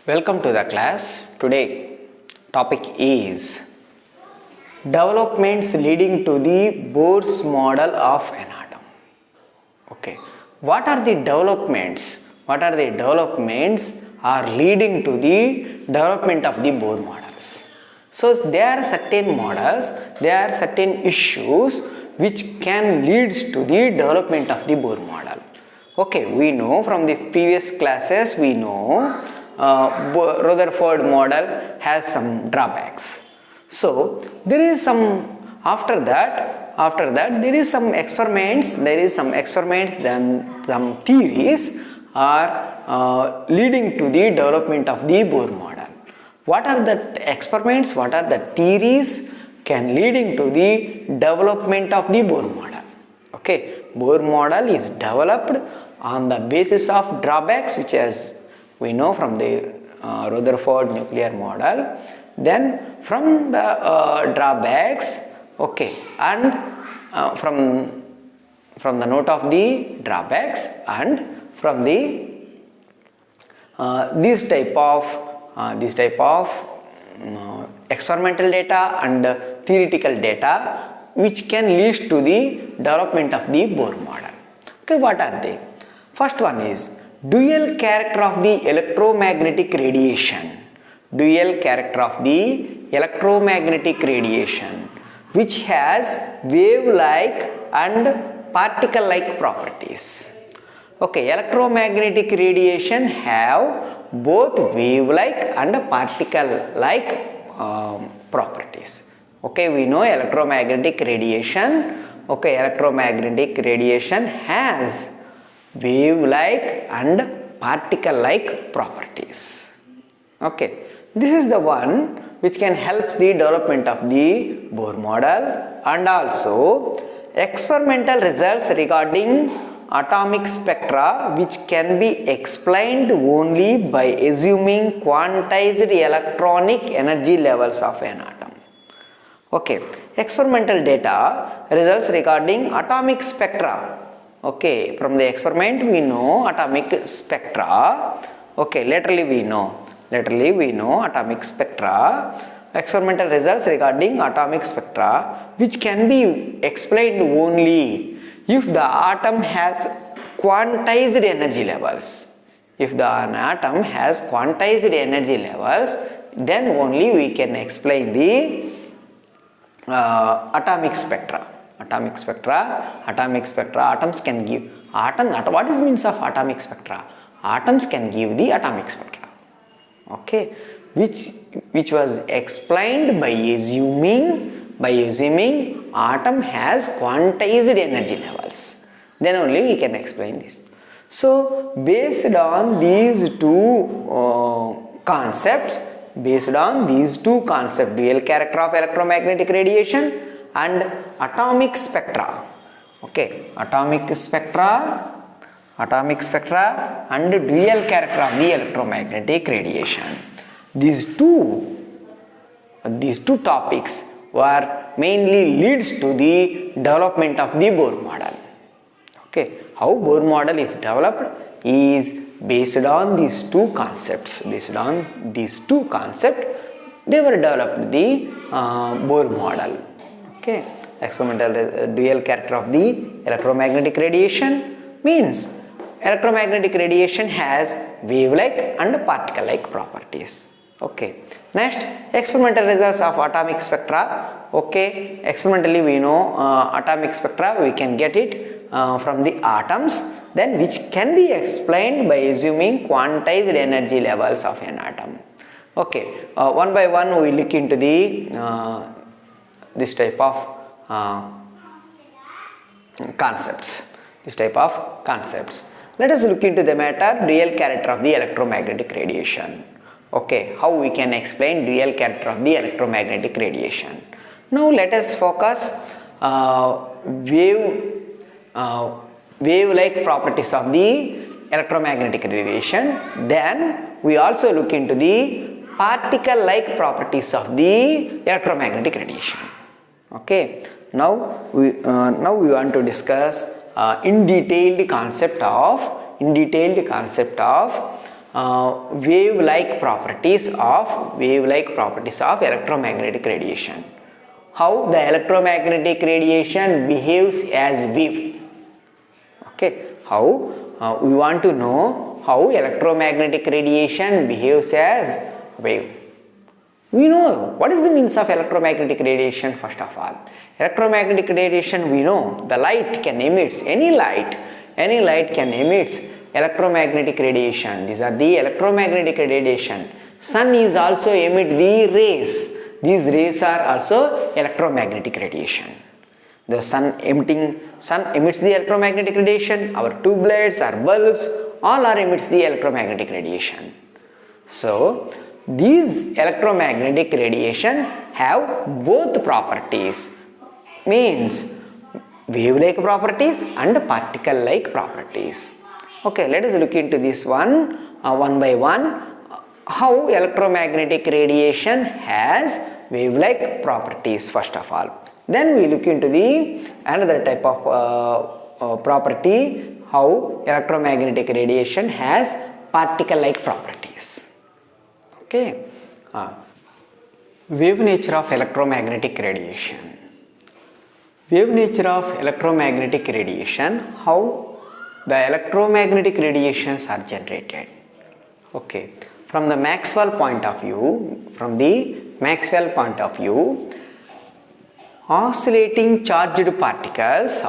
Welcome to the class. Today topic is developments leading to the Bohr's model of an atom. Okay, what are the developments? What are the developments are leading to the development of the Bohr models? So there are certain models, there are certain issues which can lead to the development of the Bohr model. Okay, we know from the previous classes, we know Rutherford model has some drawbacks. So there is some after that there is some experiments, then some theories are leading to the development of the Bohr model. What are the experiments, what are the theories can leading to the development of the Bohr model? Okay, Bohr model is developed on the basis of drawbacks which as we know from the Rutherford nuclear model. Then from the drawbacks, okay, and from the note of the drawbacks and from the this type of experimental data and theoretical data which can lead to the development of the Bohr model. Okay, what are they? First one is dual character of the electromagnetic radiation. Dual character of the electromagnetic radiation which has wave-like and particle-like properties. Okay, electromagnetic radiation have both wave-like and particle-like properties. Okay, we know electromagnetic radiation. Okay, electromagnetic radiation has wave-like and particle-like properties. Okay, this is the one which can help the development of the Bohr model, and also experimental results regarding atomic spectra which can be explained only by assuming quantized electronic energy levels of an atom. Okay, experimental data results regarding atomic spectra. Okay, from the experiment we know atomic spectra. Okay, laterally we know atomic spectra. Experimental results regarding atomic spectra which can be explained only if the atom has quantized energy levels. If the atom has quantized energy levels, then only we can explain the atomic spectra. Atoms can give what is means of atomic spectra? Atoms can give the atomic spectra. Okay, which was explained by assuming atom has quantized energy levels. Then only we can explain this. So based on these two concepts, dual character of electromagnetic radiation and atomic spectra. Okay, atomic spectra and dual character of the electromagnetic radiation. These two topics were mainly leads to the development of the Bohr model. Okay, how Bohr model is developed is based on these two concepts. They were developed the Bohr model. Okay, experimental dual character of the electromagnetic radiation means electromagnetic radiation has wave-like and particle-like properties. Okay, next experimental results of atomic spectra. Okay, experimentally we know atomic spectra we can get it from the atoms, then which can be explained by assuming quantized energy levels of an atom. Okay, one by one we look into the this type of concepts. Let us look into the matter dual character of the electromagnetic radiation. Okay, how we can explain dual character of the electromagnetic radiation. Now let us focus wave-like properties of the electromagnetic radiation. Then we also look into the particle-like properties of the electromagnetic radiation. Okay, now we want to discuss in detailed concept of wave-like properties of electromagnetic radiation. How the electromagnetic radiation behaves as wave. Okay, how we want to know how electromagnetic radiation behaves as wave. We know what is the means of electromagnetic radiation. First of all, electromagnetic radiation, we know the light can emit, any light can emit electromagnetic radiation. These are the electromagnetic radiation. Sun is also emit the rays. These rays are also electromagnetic radiation. The sun emits the electromagnetic radiation. Our tube lights, our bulbs, all are emits the electromagnetic radiation. So these electromagnetic radiation have both properties, means wave-like properties and particle-like properties. Okay, let us look into this one by one. How electromagnetic radiation has wave-like properties first of all. Then we look into the another type of property, how electromagnetic radiation has particle-like properties. Okay, wave nature of electromagnetic radiation. Wave nature of electromagnetic radiation, how the electromagnetic radiations are generated. Okay, from the Maxwell point of view, oscillating charged particles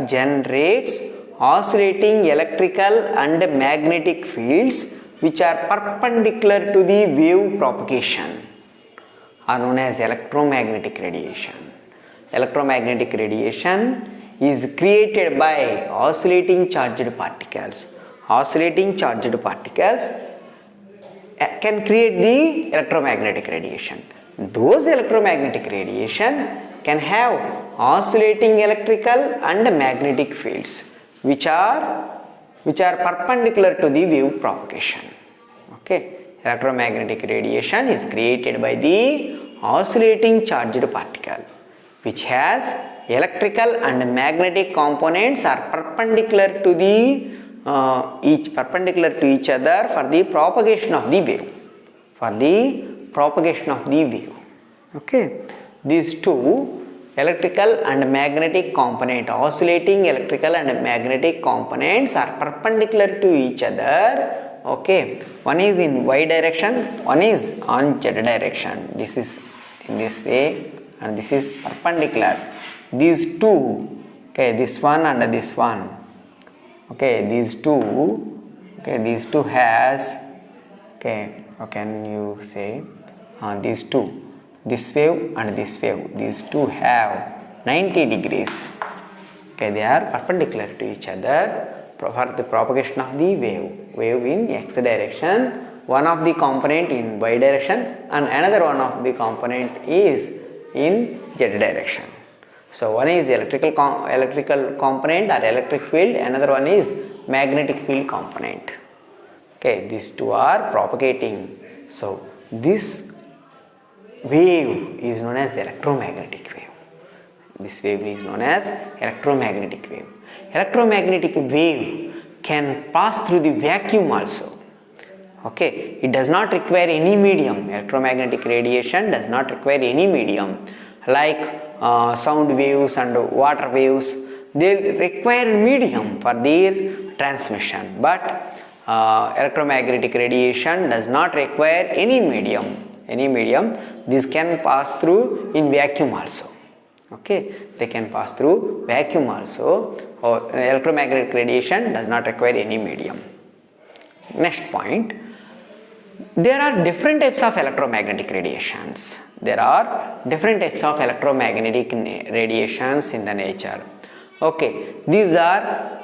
generates oscillating electrical and magnetic fields which are perpendicular to the wave propagation are known as electromagnetic radiation. Electromagnetic radiation is created by oscillating charged particles. Oscillating charged particles can create the electromagnetic radiation. Those electromagnetic radiation can have oscillating electrical and magnetic fields which are perpendicular to the wave propagation. Okay, electromagnetic radiation is created by the oscillating charged particle which has electrical and magnetic components are perpendicular to the each other for the propagation of the wave. Okay, these two electrical and magnetic component, oscillating electrical and magnetic components are perpendicular to each other. Okay, one is in y direction, one is on z direction. This is in this way and this is perpendicular. These two, okay, this one and this one. Okay, these two has, okay, how can you say, these two, this wave and this wave, these two have 90 degrees. Okay, they are perpendicular to each other for the propagation of the wave in x direction. One of the component in y direction and another one of the component is in z direction. So one is electrical component or electric field, another one is magnetic field component. Okay, these two are propagating. So this wave is known as electromagnetic wave. This wave is known as electromagnetic wave. Electromagnetic wave can pass through the vacuum also. Okay, it does not require any medium. Electromagnetic radiation does not require any medium like sound waves and water waves. They require medium for their transmission, but electromagnetic radiation does not require any medium. This can pass through in vacuum also. Okay, they can pass through vacuum also, or electromagnetic radiation does not require any medium. Next point, there are different types of electromagnetic radiations. There are different types of electromagnetic radiations in the nature. Okay, these are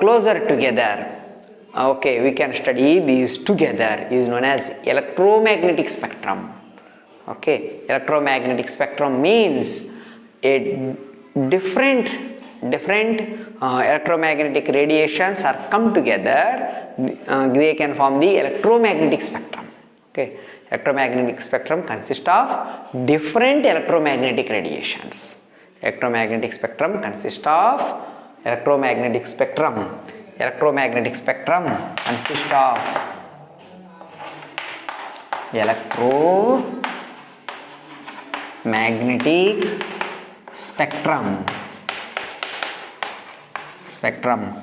closer together. Okay, we can study these together, is known as electromagnetic spectrum. Okay, electromagnetic spectrum means a different electromagnetic radiations are come together, they can form the electromagnetic spectrum. Okay, electromagnetic spectrum consists of different electromagnetic radiations. Electromagnetic spectrum consists of electromagnetic spectrum consists of electromagnetic spectrum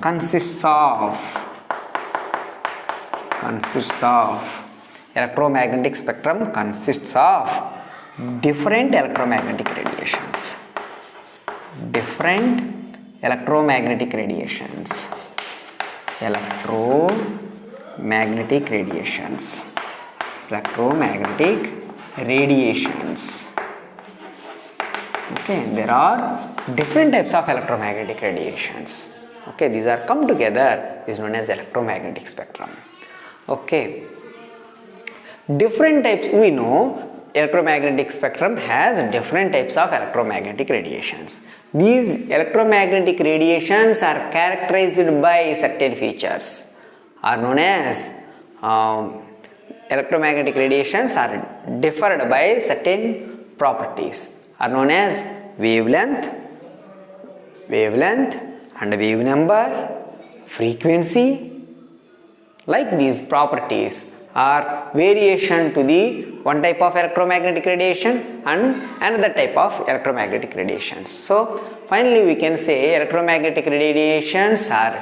consists of electromagnetic spectrum consists of different electromagnetic radiations. Electromagnetic radiations. Okay, there are different types of electromagnetic radiations. Okay, these are come together is known as electromagnetic spectrum. Okay, different types, we know electromagnetic spectrum has different types of electromagnetic radiations. These electromagnetic radiations are characterized by certain features, are known as electromagnetic radiations are differed by certain properties, are known as wavelength and wave number, frequency. Like these properties are variation to the one type of electromagnetic radiation and another type of electromagnetic radiations. So finally we can say electromagnetic radiations are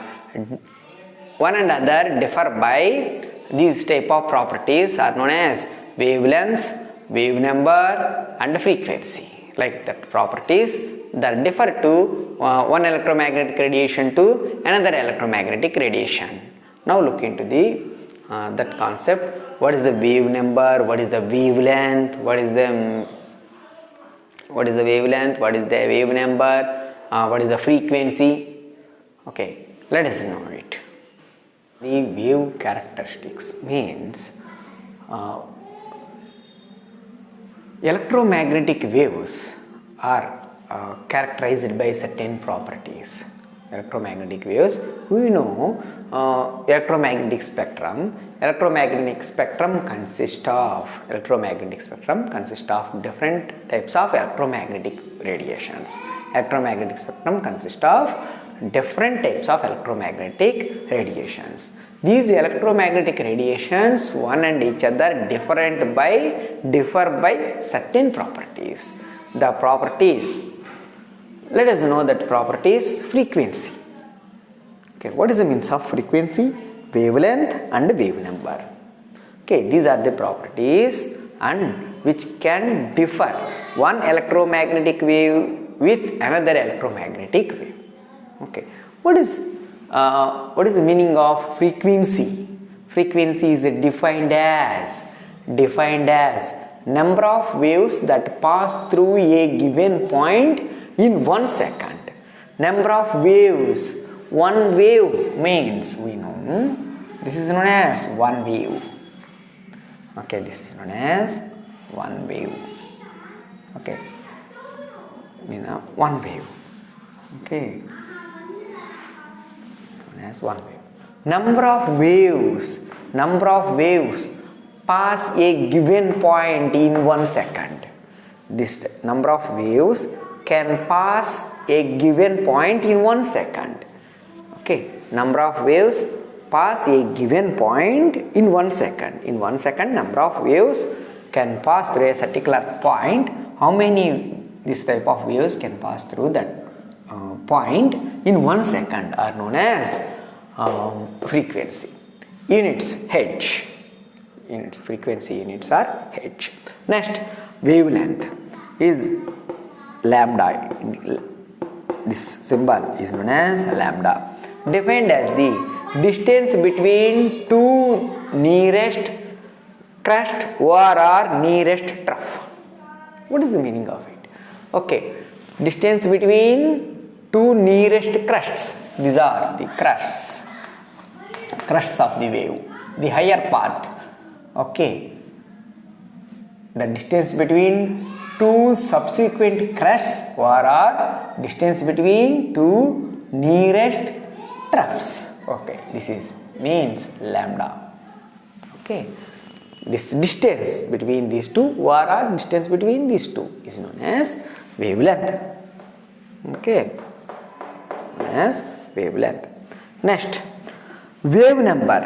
one another differ by these type of properties are known as wavelengths, wave number and frequency. Like that properties that differ to one electromagnetic radiation to another electromagnetic radiation. Now look into the that concept. What is the wave number? What is the wavelength? What is the wavelength? What is the wave number? What is the frequency? Okay, let us know it. The wave characteristics means electromagnetic waves are characterized by certain properties. Electromagnetic waves, we know electromagnetic spectrum consists of different types of electromagnetic radiations. Electromagnetic spectrum consists of different types of electromagnetic radiations. These electromagnetic radiations one and each other differ by certain properties. The properties, let us know that properties frequency. Okay, what is the means of frequency? Wavelength and wave number. Okay, these are the properties and which can differ one electromagnetic wave with another electromagnetic wave. Okay, what is the meaning of frequency? Frequency is defined as number of waves that pass through a given point in 1 second. Number of waves. One wave means we know this is known as one wave. Okay, this is known as one wave. Okay, one wave. Okay, known as one wave. Number of waves pass a given point in 1 second. This number of waves can pass a given point in 1 second. Okay, number of waves pass a given point in 1 second. In 1 second, number of waves can pass through a particular point. How many this type of waves can pass through that point in 1 second are known as frequency. Units, Hertz. Units, frequency units are Hertz. Next, wavelength is lambda. This symbol is known as lambda. Defined as the distance between two nearest crest or nearest trough. What is the meaning of it? Okay, distance between two nearest crests. These are the crests of the wave, the higher part. Okay, the distance between two subsequent crests or distance between two nearest troughs. Okay, this is means lambda. Okay, this distance between these two or distance between these two is known as wavelength. Okay, as wavelength. Next, Wave number.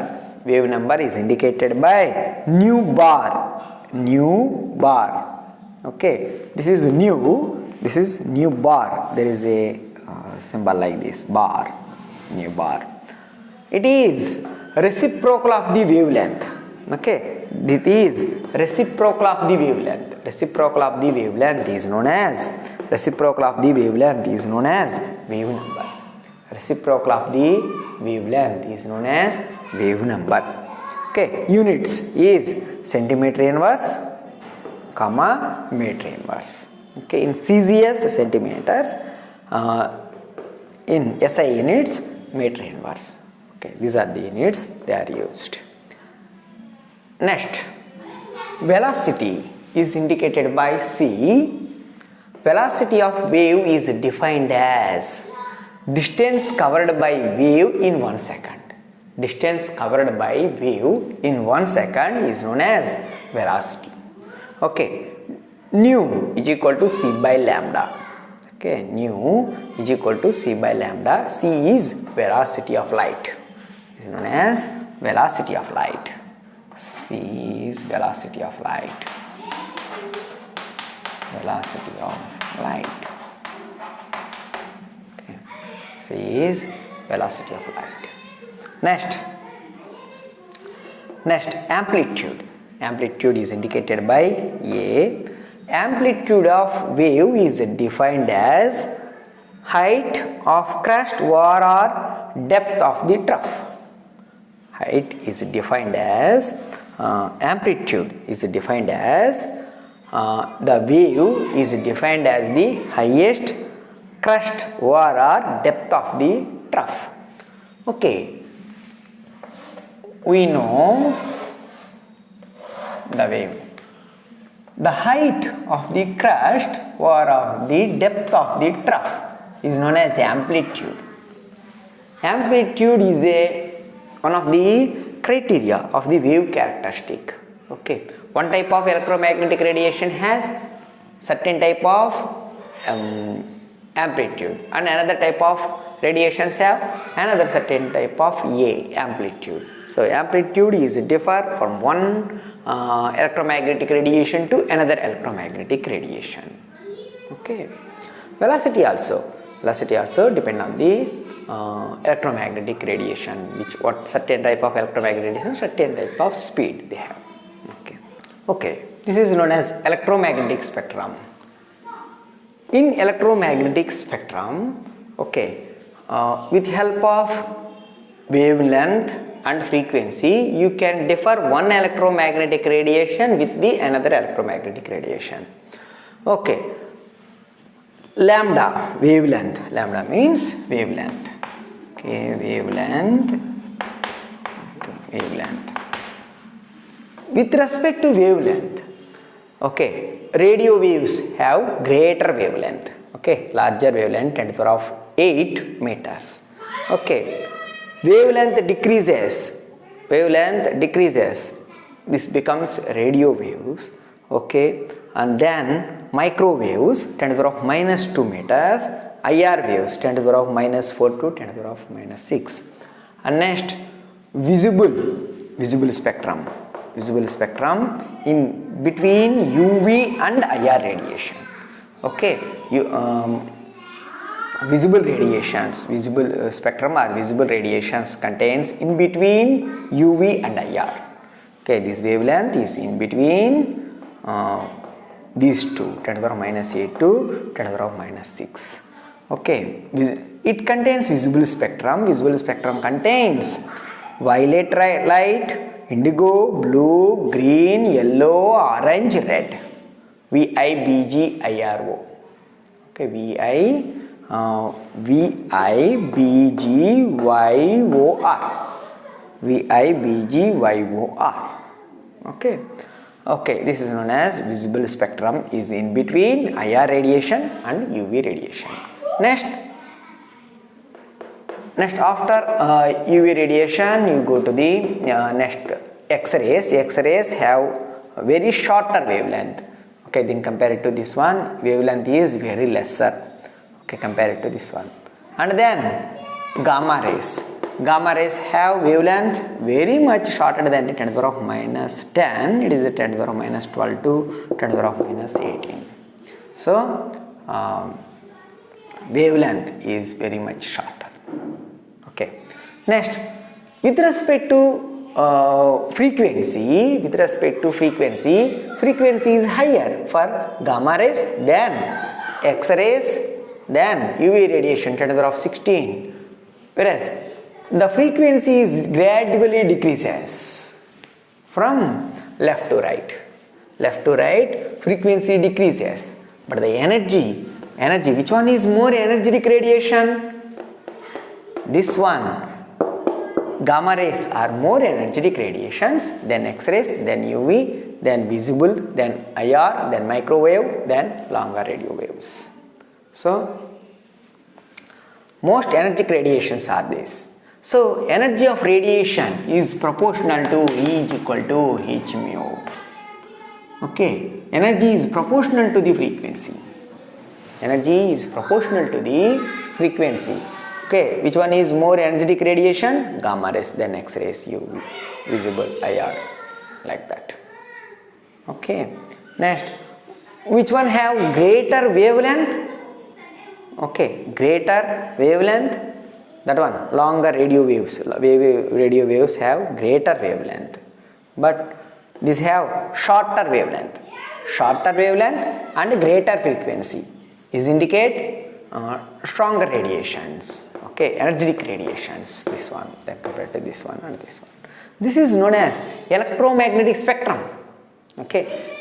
Wave number is indicated by nu bar. Nu bar. Okay, this is nu. This is nu bar. There is a symbol like this, bar. Nu bar. It is reciprocal of the wavelength. Okay, it is reciprocal of the wavelength. Reciprocal of the wavelength is known as wave number. Reciprocal of the wavelength is known as wave number. Okay, units is centimeter inverse, comma meter inverse. Okay, in CGS centimeters, in SI units meter inverse. Okay, these are the units they are used. Next, velocity is indicated by C. Velocity of wave is defined as distance covered by wave in 1 second. Distance covered by wave in 1 second is known as velocity. Okay, nu is equal to C by lambda. Okay, nu is equal to C by lambda. C is velocity of light. Is known as velocity of light. C is velocity of light. Velocity of light. Okay. C is velocity of light. Next, amplitude. Amplitude is indicated by A. Amplitude of wave is defined as height of crest or depth of the trough. Height is defined as amplitude is defined as the wave is defined as the highest crest or depth of the trough. Okay, we know the wave. The height of the crest or the depth of the trough is known as amplitude. Amplitude is one of the criteria of the wave characteristic. Okay, one type of electromagnetic radiation has certain type of amplitude, and another type of radiations have another certain type of amplitude. So amplitude is differ from one electromagnetic radiation to another electromagnetic radiation. Okay, velocity also depend on the electromagnetic radiation, what certain type of electromagnetic radiation, certain type of speed they have. Okay, this is known as electromagnetic spectrum. In electromagnetic spectrum, okay, with help of wavelength and frequency, you can differ one electromagnetic radiation with the another electromagnetic radiation. Okay, lambda, wavelength. Lambda means wavelength. Okay, wavelength. With respect to wavelength, okay, radio waves have greater wavelength. Okay, larger wavelength, 10 to the power of 8 meters. Okay, wavelength decreases. This becomes radio waves. Okay, and then microwaves, 10 to the power of -2 meters. IR waves, 10 to the power of -4 to 10 to the power of -6. And next, visible spectrum. Visible spectrum in between UV and IR radiation. Okay, visible spectrum or visible radiations contains in between UV and IR. Okay, this wavelength is in between these two, 10 to the power of -8 to 10 to the power of -6. Okay, it contains visible spectrum. Visible spectrum contains violet light, indigo, blue, green, yellow, orange, red. VIBGIRO. Okay, VIBGYOR. VIBGYOR. Okay, this is known as visible spectrum, is in between IR radiation and UV radiation. Next, after UV radiation, you go to the next X-rays. X-rays have very shorter wavelength. Okay, then compared to this one, wavelength is very lesser. Okay, compared to this one. And then gamma rays. gamma rays have wavelength very much shorter than the 10 to the power of minus 10. It is a 10 to the power of minus 12 to 10 to the power of minus 18. So wavelength is very much shorter. Okay. Next, with respect to frequency, frequency is higher for gamma rays than X-rays than UV radiation 10 to the power of 16. Whereas the frequency is gradually decreases from left to right. Left to right, frequency decreases. But the energy, which one is more energetic radiation? This one. Gamma rays are more energetic radiations than X-rays, than UV, than visible, than IR, than microwave, than longer radio waves. So, most energetic radiations are this. So, energy of radiation is proportional to E is equal to h mu. Okay, energy is proportional to the frequency. Energy is proportional to the frequency. Okay, which one is more energetic radiation? Gamma rays, then X-rays, UV, visible, IR, like that. Okay, next, which one have greater wavelength? Okay, greater wavelength, that one, longer radio waves. Radio waves have greater wavelength, but these have shorter wavelength. Shorter wavelength and greater frequency is indicate stronger radiations. Okay, energetic radiations, this one, then compared to this one and this one. This is known as electromagnetic spectrum. Okay,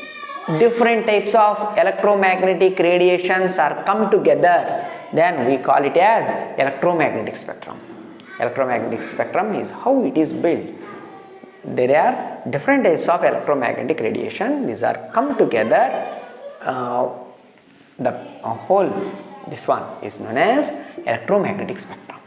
different types of electromagnetic radiations are come together, then we call it as electromagnetic spectrum. Electromagnetic spectrum is how it is built. There are different types of electromagnetic radiation. These are come together. The whole, this one is known as electromagnetic spectrum.